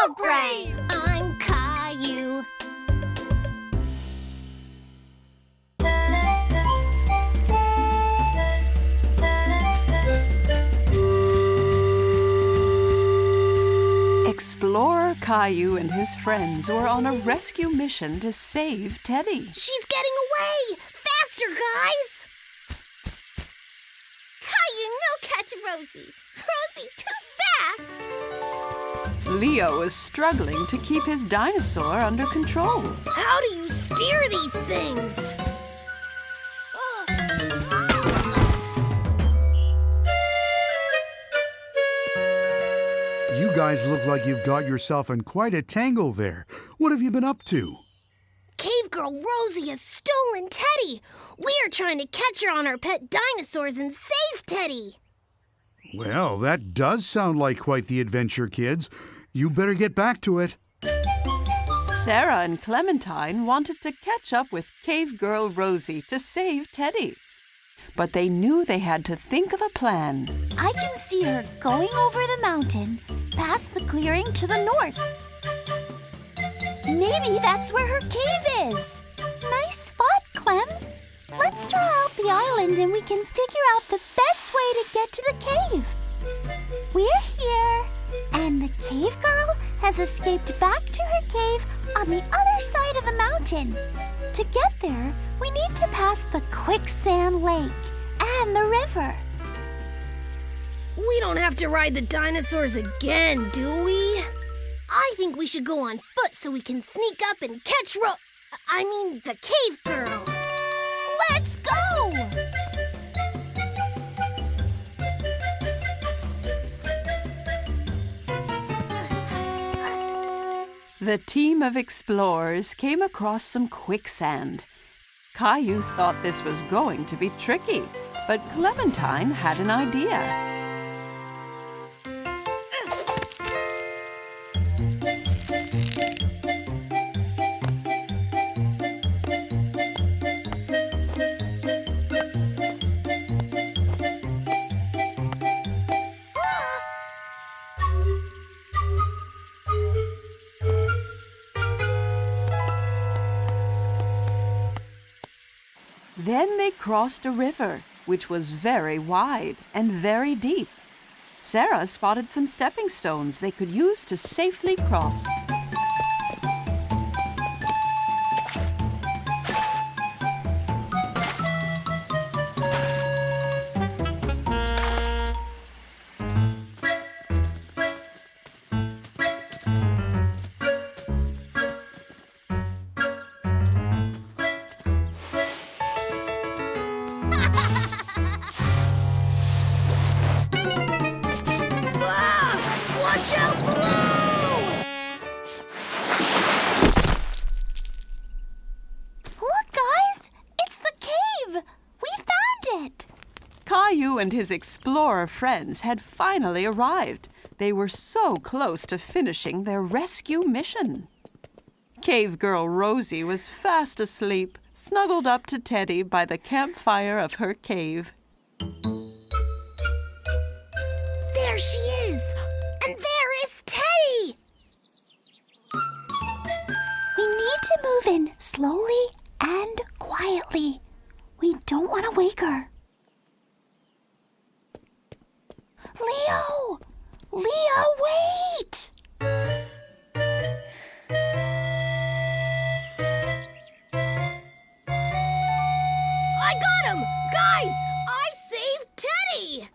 WildBrain! I'm Caillou. Explorer Caillou and his friends were on a rescue mission to save Teddy. She's getting away! Faster, guys! Caillou, no catch Rosie. Rosie, too fast! Leo was struggling to keep his dinosaur under control. How do you steer these things? You guys look like you've got yourself in quite a tangle there. What have you been up to? Cave Girl Rosie has stolen Teddy. We are trying to catch her on our pet dinosaurs and save Teddy. Well, that does sound like quite the adventure, kids. You better get back to it. Sarah and Clementine wanted to catch up with Cave Girl Rosie to save Teddy. But they knew they had to think of a plan. I can see her going over the mountain, past the clearing to the north. Maybe that's where her cave is. Nice spot, Clem. Let's draw out the island and we can figure out the best way to get to the cave. We're here, and the cave girl has escaped back to her cave on the other side of the mountain. To get there, we need to pass the quicksand lake and the river. We don't have to ride the dinosaurs again, do we? I think we should go on foot so we can sneak up and catch the cave girl. Let's go! The team of explorers came across some quicksand. Caillou thought this was going to be tricky, but Clementine had an idea. Then they crossed a river, which was very wide and very deep. Sarah spotted some stepping stones they could use to safely cross. Watch out below! Look, guys! It's the cave! We found it! Caillou and his explorer friends had finally arrived. They were so close to finishing their rescue mission. Cave Girl Rosie was fast asleep, snuggled up to Teddy by the campfire of her cave. There she is! And there is Teddy! We need to move in slowly and quietly. We don't want to wake her. Leo! Leo, wait! I got him! Guys, I saved Teddy!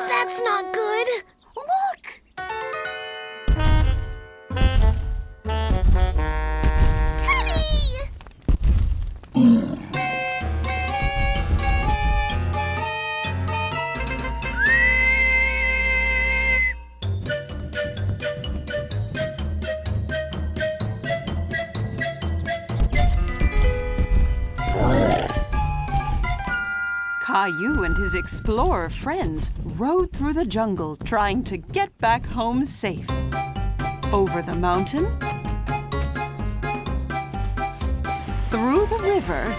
That's not good. Look! Teddy! Caillou and his explorer friends rode through the jungle trying to get back home safe. Over the mountain, through the river,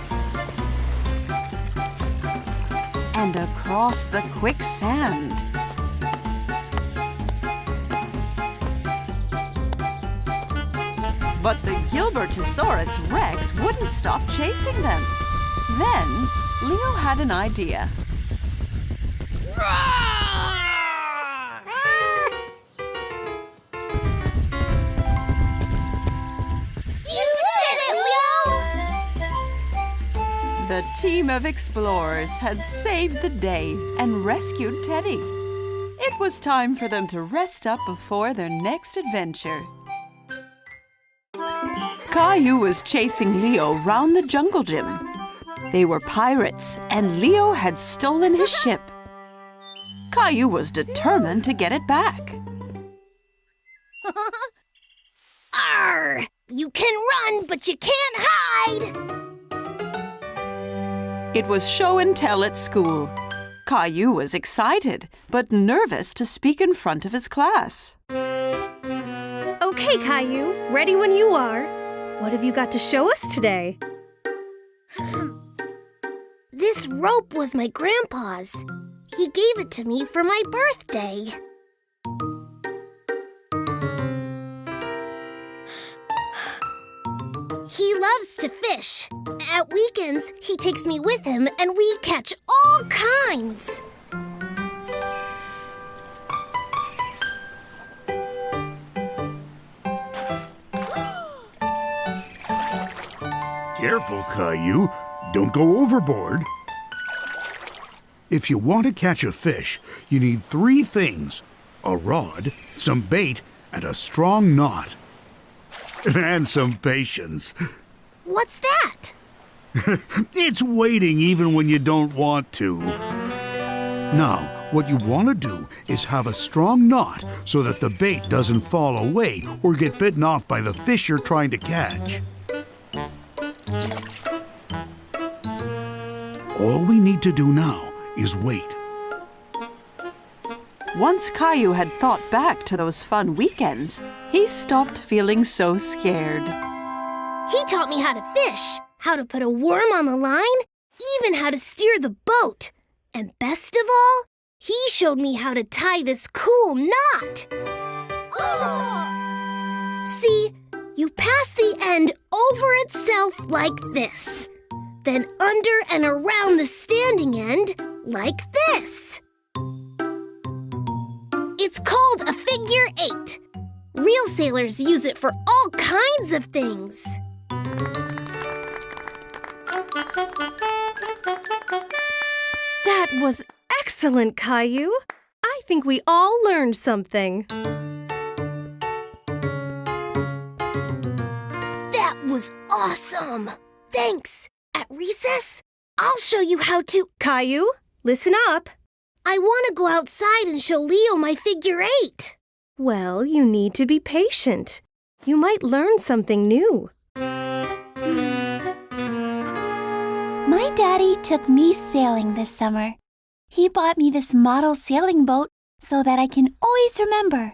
and across the quicksand. But the Gilbertosaurus Rex wouldn't stop chasing them. Then, Leo had an idea. You did it, Leo! The team of explorers had saved the day and rescued Teddy. It was time for them to rest up before their next adventure. Caillou was chasing Leo round the jungle gym. They were pirates, and Leo had stolen his ship. Caillou was determined to get it back. Arr! You can run, but you can't hide! It was show and tell at school. Caillou was excited, but nervous to speak in front of his class. Okay, Caillou, ready when you are. What have you got to show us today? This rope was my grandpa's. He gave it to me for my birthday. He loves to fish. At weekends, he takes me with him and we catch all kinds. Careful, Caillou. Don't go overboard. If you want to catch a fish, you need 3 things: a rod, some bait, and a strong knot. And some patience. What's that? It's waiting even when you don't want to. Now, what you want to do is have a strong knot so that the bait doesn't fall away or get bitten off by the fish you're trying to catch. All we need to do now is wait. Once Caillou had thought back to those fun weekends, he stopped feeling so scared. He taught me how to fish, how to put a worm on the line, even how to steer the boat. And best of all, he showed me how to tie this cool knot. See, you pass the end over itself like this. Then under and around the standing end like this. It's called a figure 8. Real sailors use it for all kinds of things. That was excellent, Caillou. I think we all learned something. That was awesome. Thanks. At recess, I'll show you how to... Caillou, listen up. I want to go outside and show Leo my figure 8. Well, you need to be patient. You might learn something new. My daddy took me sailing this summer. He bought me this model sailing boat so that I can always remember.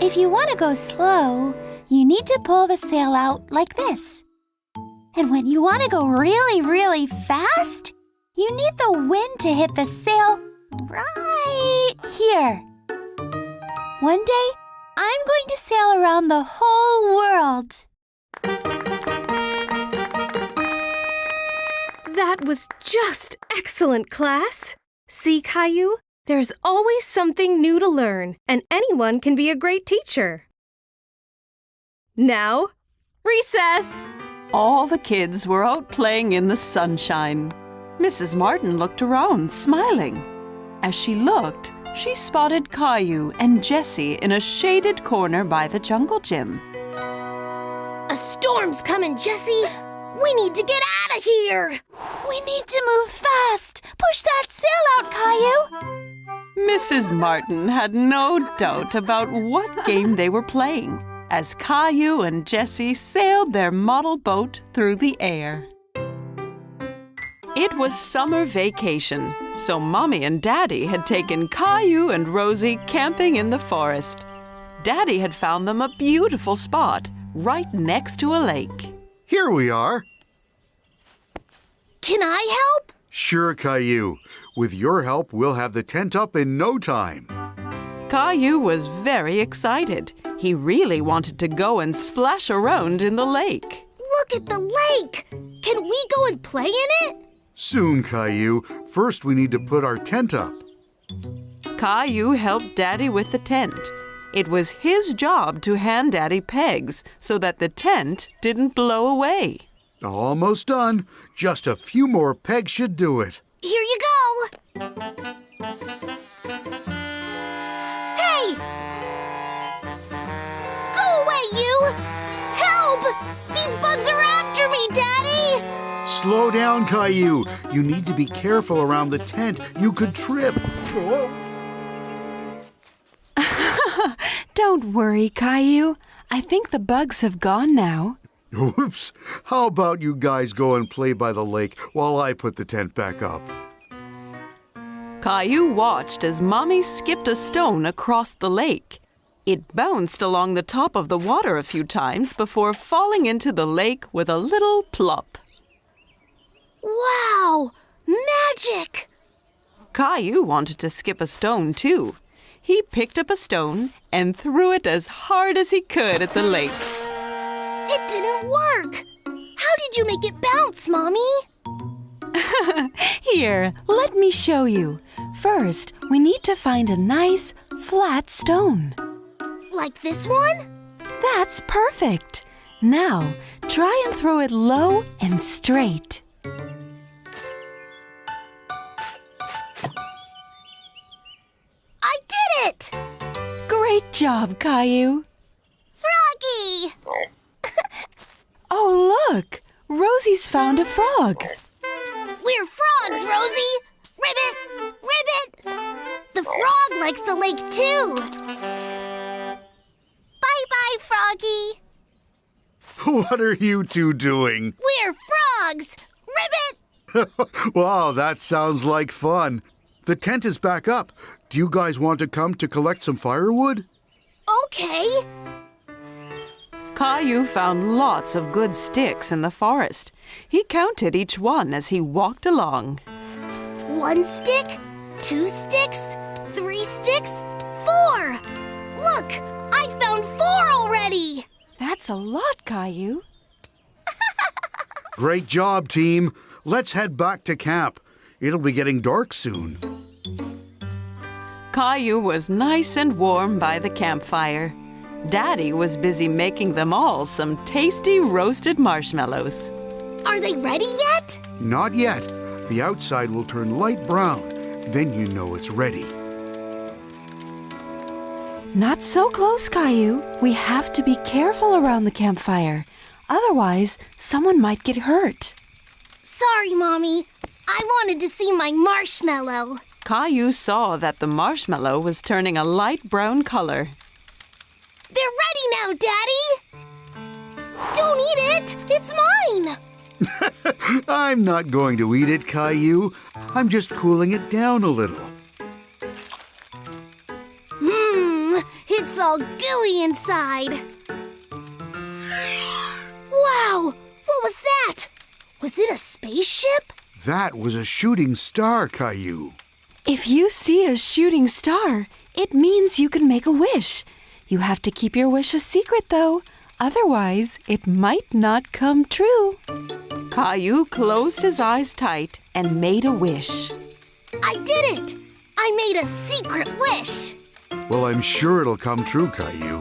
If you want to go slow, you need to pull the sail out like this. And when you want to go really, really fast, you need the wind to hit the sail right here. One day, I'm going to sail around the whole world. That was just excellent, class. See, Caillou, there's always something new to learn, and anyone can be a great teacher. Now, recess! All the kids were out playing in the sunshine. Mrs. Martin looked around, smiling. As she looked, she spotted Caillou and Jessie in a shaded corner by the jungle gym. A storm's coming, Jessie. We need to get out of here. We need to move fast. Push that sail out, Caillou. Mrs. Martin had no doubt about what game they were playing as Caillou and Jessie sailed their model boat through the air. It was summer vacation, so Mommy and Daddy had taken Caillou and Rosie camping in the forest. Daddy had found them a beautiful spot right next to a lake. Here we are. Can I help? Sure, Caillou. With your help, we'll have the tent up in no time. Caillou was very excited. He really wanted to go and splash around in the lake. Look at the lake! Can we go and play in it? Soon, Caillou. First, we need to put our tent up. Caillou helped Daddy with the tent. It was his job to hand Daddy pegs so that the tent didn't blow away. Almost done. Just a few more pegs should do it. Here you go! Hey! Go away, you! Help! These bugs are after me, Daddy! Slow down, Caillou. You need to be careful around the tent. You could trip. Oh. Don't worry, Caillou. I think the bugs have gone now. Oops. How about you guys go and play by the lake while I put the tent back up? Caillou watched as Mommy skipped a stone across the lake. It bounced along the top of the water a few times before falling into the lake with a little plop. Wow! Magic! Caillou wanted to skip a stone, too. He picked up a stone and threw it as hard as he could at the lake. It didn't work! How did you make it bounce, Mommy? Here, let me show you. First, we need to find a nice, flat stone. Like this one? That's perfect. Now, try and throw it low and straight. I did it! Great job, Caillou. Froggy! Oh, look! Rosie's found a frog. We're frogs, Rosie! Ribbit! Ribbit! The frog likes the lake, too. Bye-bye, Froggy. What are you two doing? We're frogs! Ribbit! Wow, that sounds like fun. The tent is back up. Do you guys want to come to collect some firewood? Okay. Caillou found lots of good sticks in the forest. He counted each one as he walked along. 1 stick, 2 sticks, 3 sticks, 4! Look, I found 4 already! That's a lot, Caillou. Great job, team. Let's head back to camp. It'll be getting dark soon. Caillou was nice and warm by the campfire. Daddy was busy making them all some tasty roasted marshmallows. Are they ready yet? Not yet. The outside will turn light brown. Then you know it's ready. Not so close, Caillou. We have to be careful around the campfire. Otherwise, someone might get hurt. Sorry, Mommy. I wanted to see my marshmallow. Caillou saw that the marshmallow was turning a light brown color. They're ready now, Daddy! Don't eat it! It's mine! I'm not going to eat it, Caillou. I'm just cooling it down a little. It's all gooey inside. Wow! What was that? Was it a spaceship? That was a shooting star, Caillou. If you see a shooting star, it means you can make a wish. You have to keep your wish a secret, though. Otherwise, it might not come true. Caillou closed his eyes tight and made a wish. I did it! I made a secret wish! Well, I'm sure it'll come true, Caillou.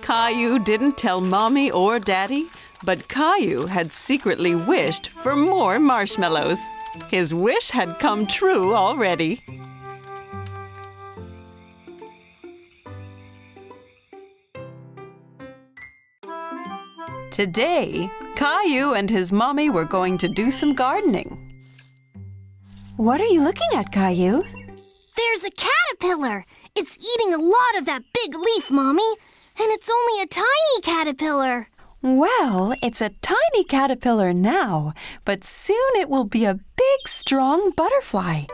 Caillou didn't tell Mommy or Daddy, but Caillou had secretly wished for more marshmallows. His wish had come true already. Today, Caillou and his mommy were going to do some gardening. What are you looking at, Caillou? There's a caterpillar! It's eating a lot of that big leaf, Mommy. And it's only a tiny caterpillar. Well, it's a tiny caterpillar now, but soon it will be a big, strong butterfly.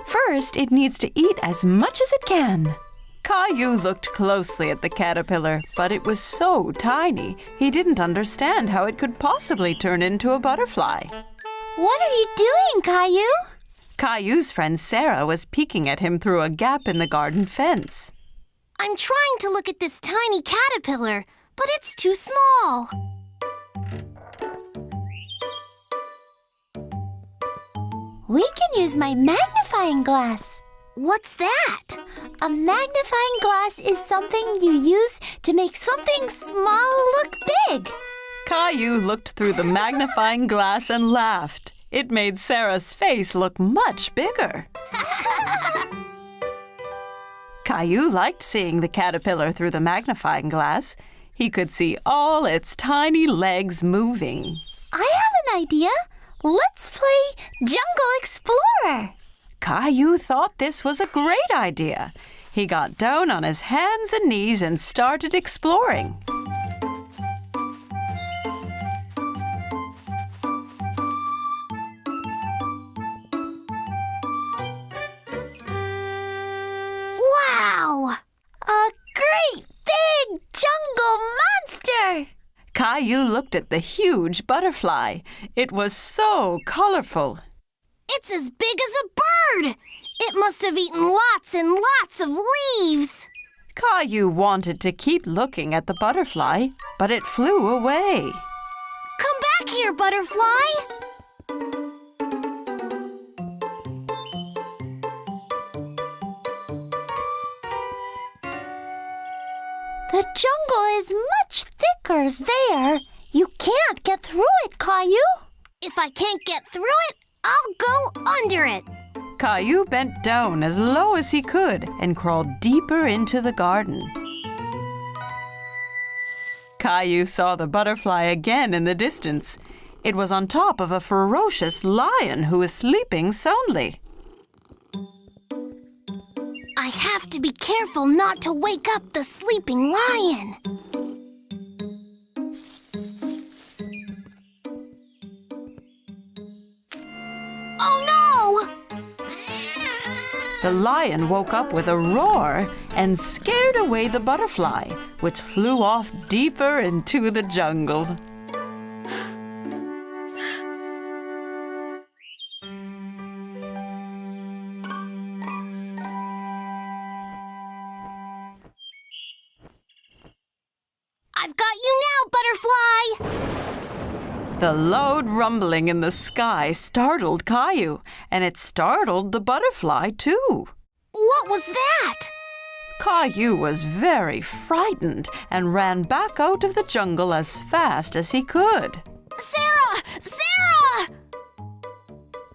First, it needs to eat as much as it can. Caillou looked closely at the caterpillar, but it was so tiny, he didn't understand how it could possibly turn into a butterfly. What are you doing, Caillou? Caillou's friend Sarah was peeking at him through a gap in the garden fence. I'm trying to look at this tiny caterpillar, but it's too small. We can use my magnifying glass. What's that? A magnifying glass is something you use to make something small look big. Caillou looked through the magnifying glass and laughed. It made Sarah's face look much bigger. Caillou liked seeing the caterpillar through the magnifying glass. He could see all its tiny legs moving. I have an idea. Let's play Jungle Explorer. Caillou thought this was a great idea. He got down on his hands and knees and started exploring. Wow! A great big jungle monster! Caillou looked at the huge butterfly. It was so colorful. It's as big as a bird! It must have eaten lots and lots of leaves! Caillou wanted to keep looking at the butterfly, but it flew away. Come back here, butterfly! The jungle is much thicker there. You can't get through it, Caillou. If I can't get through it, I'll go under it. Caillou bent down as low as he could and crawled deeper into the garden. Caillou saw the butterfly again in the distance. It was on top of a ferocious lion who was sleeping soundly. I have to be careful not to wake up the sleeping lion. Oh no! The lion woke up with a roar and scared away the butterfly, which flew off deeper into the jungle. I've got you now, butterfly! The loud rumbling in the sky startled Caillou, and it startled the butterfly too. What was that? Caillou was very frightened and ran back out of the jungle as fast as he could. Sarah! Sarah!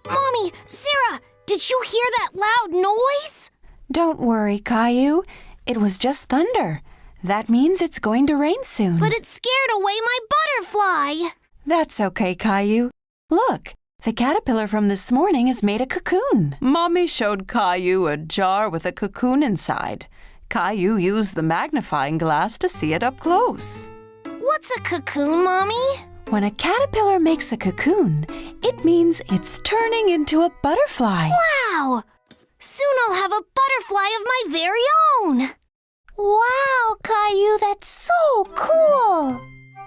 Mommy, Sarah, did you hear that loud noise? Don't worry, Caillou. It was just thunder. That means it's going to rain soon. But it scared away my butterfly. That's okay, Caillou. Look, the caterpillar from this morning has made a cocoon. Mommy showed Caillou a jar with a cocoon inside. Caillou used the magnifying glass to see it up close. What's a cocoon, Mommy? When a caterpillar makes a cocoon, it means it's turning into a butterfly. Wow! Soon I'll have a butterfly of my very own. Wow, Caillou, that's so cool!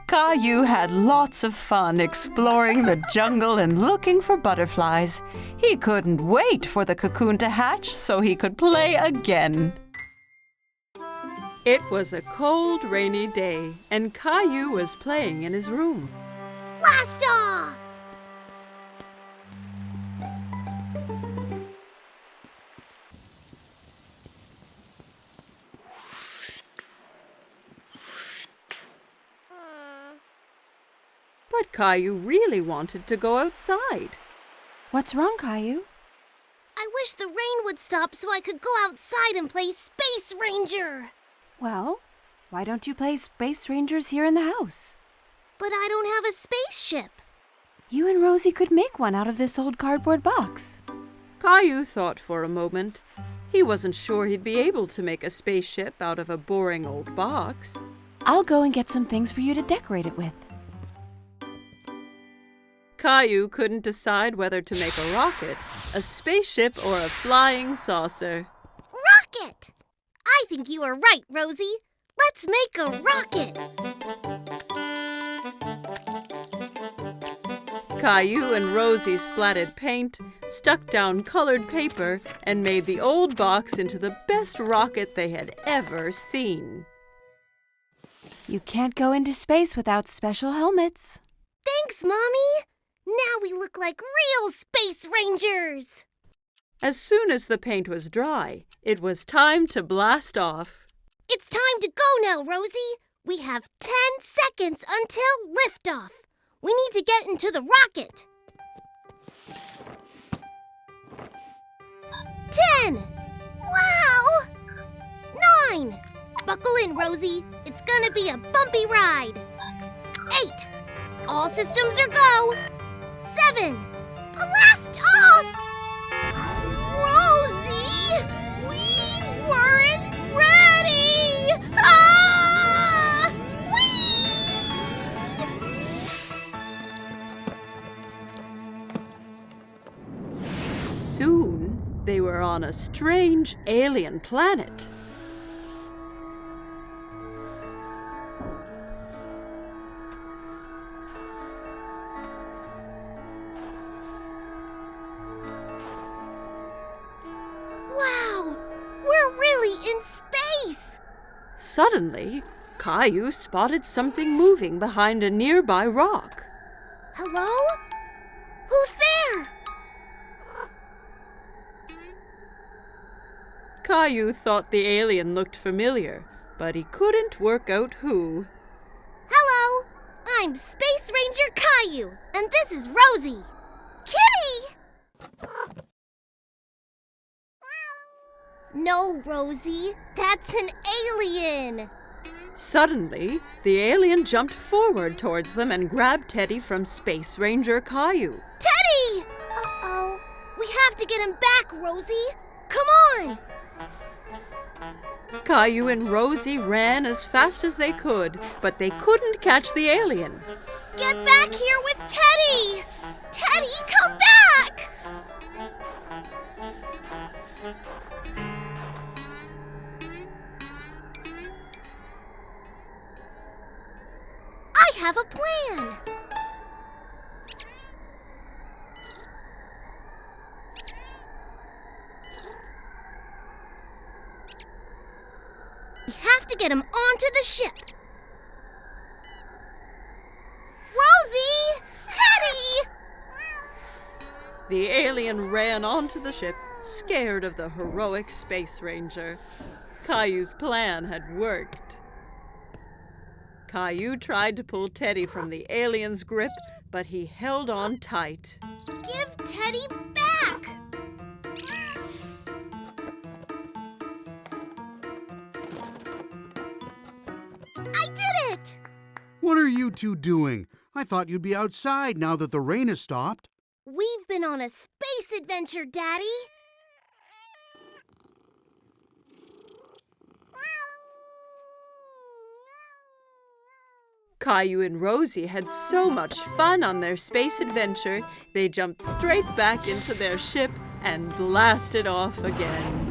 Caillou had lots of fun exploring the jungle and looking for butterflies. He couldn't wait for the cocoon to hatch so he could play again. It was a cold, rainy day, and Caillou was playing in his room. Blast off! But Caillou really wanted to go outside. What's wrong, Caillou? I wish the rain would stop so I could go outside and play Space Ranger. Well, why don't you play Space Rangers here in the house? But I don't have a spaceship. You and Rosie could make one out of this old cardboard box. Caillou thought for a moment. He wasn't sure he'd be able to make a spaceship out of a boring old box. I'll go and get some things for you to decorate it with. Caillou couldn't decide whether to make a rocket, a spaceship, or a flying saucer. Rocket! I think you are right, Rosie. Let's make a rocket. Caillou and Rosie splatted paint, stuck down colored paper, and made the old box into the best rocket they had ever seen. You can't go into space without special helmets. Thanks, Mommy! Now we look like real space rangers! As soon as the paint was dry, it was time to blast off. It's time to go now, Rosie! We have 10 seconds until liftoff. We need to get into the rocket. 10! Wow! 9! Buckle in, Rosie. It's gonna be a bumpy ride. 8! All systems are go. 7! Blast off! Rosie! We weren't ready! Ah! Soon, they were on a strange alien planet. Wow! We're really in space! Suddenly, Caillou spotted something moving behind a nearby rock. Hello? Who's there? Caillou thought the alien looked familiar, but he couldn't work out who. Hello! I'm Space Ranger Caillou, and this is Rosie. Kitty! No, Rosie, that's an alien. Suddenly, the alien jumped forward towards them and grabbed Teddy from Space Ranger Caillou. Teddy! Uh-oh. We have to get him back, Rosie. Come on! Caillou and Rosie ran as fast as they could, but they couldn't catch the alien. Get back here with Teddy! Teddy, come back! I have a plan! We have to get him onto the ship. Rosie! Teddy! The alien ran onto the ship, scared of the heroic Space Ranger. Caillou's plan had worked. Caillou tried to pull Teddy from the alien's grip, but he held on tight. Give Teddy back! I did it! What are you two doing? I thought you'd be outside now that the rain has stopped. We've been on a space adventure, Daddy. Caillou and Rosie had so much fun on their space adventure, they jumped straight back into their ship and blasted off again.